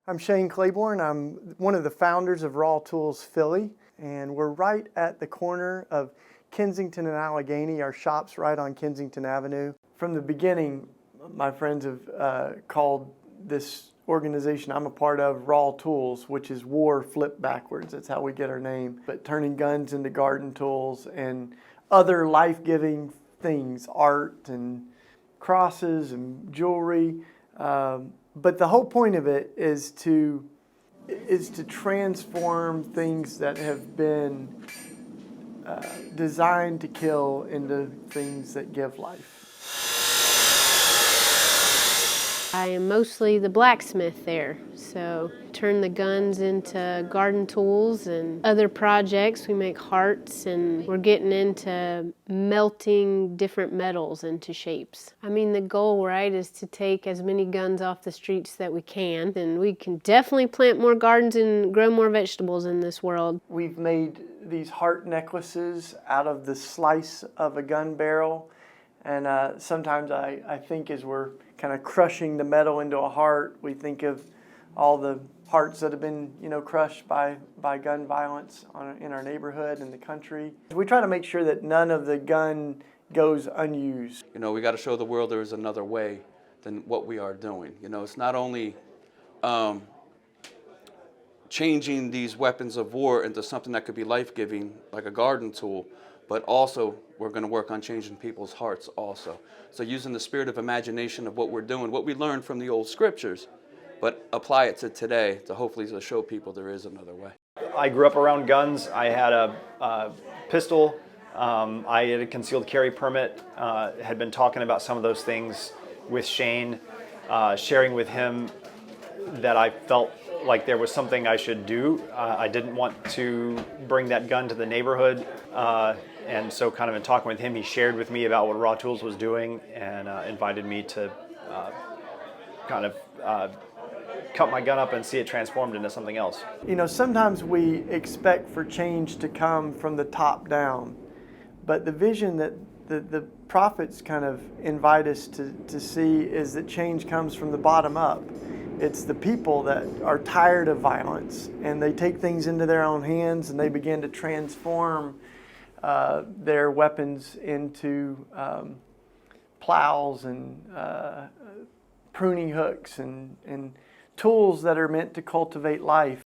I'm Shane Claiborne. I'm one of the founders of RAWTools Philly, and we're right at the corner of Kensington and Allegheny. Our shop's right on Kensington Avenue. From the beginning, my friends have called this organization I'm a part of RAWTools, which is war flipped backwards. That's how we get our name. But turning guns into garden tools and other life-giving things, art and crosses and jewelry. But the whole point of it is to transform things that have been designed to kill into things that give life. I am mostly the blacksmith there, so turn the guns into garden tools and other projects. We make hearts, and we're getting into melting different metals into shapes. I mean, the goal, right, is to take as many guns off the streets that we can, and we can definitely plant more gardens and grow more vegetables in this world. We've made these heart necklaces out of the slice of a gun barrel, and sometimes I think as we're kind of crushing the metal into a heart, we think of all the hearts that have been, crushed by gun violence in our neighborhood and the country. We try to make sure that none of the gun goes unused. We got to show the world there is another way than what we are doing. It's not only changing these weapons of war into something that could be life-giving, like a garden tool, but also we're going to work on changing people's hearts also. So using the spirit of imagination of what we're doing, what we learned from the old scriptures, but apply it to today to hopefully to show people there is another way. I grew up around guns. I had a pistol. I had a concealed carry permit. Had been talking about some of those things with Shane, sharing with him that I felt like there was something I should do. I didn't want to bring that gun to the neighborhood. And so kind of in talking with him, he shared with me about what RAWTools was doing and invited me to cut my gun up and see it transformed into something else. Sometimes we expect for change to come from the top down, but the vision that the prophets kind of invite us to see is that change comes from the bottom up. It's the people that are tired of violence, and they take things into their own hands and they begin to transform their weapons into plows and pruning hooks and tools that are meant to cultivate life.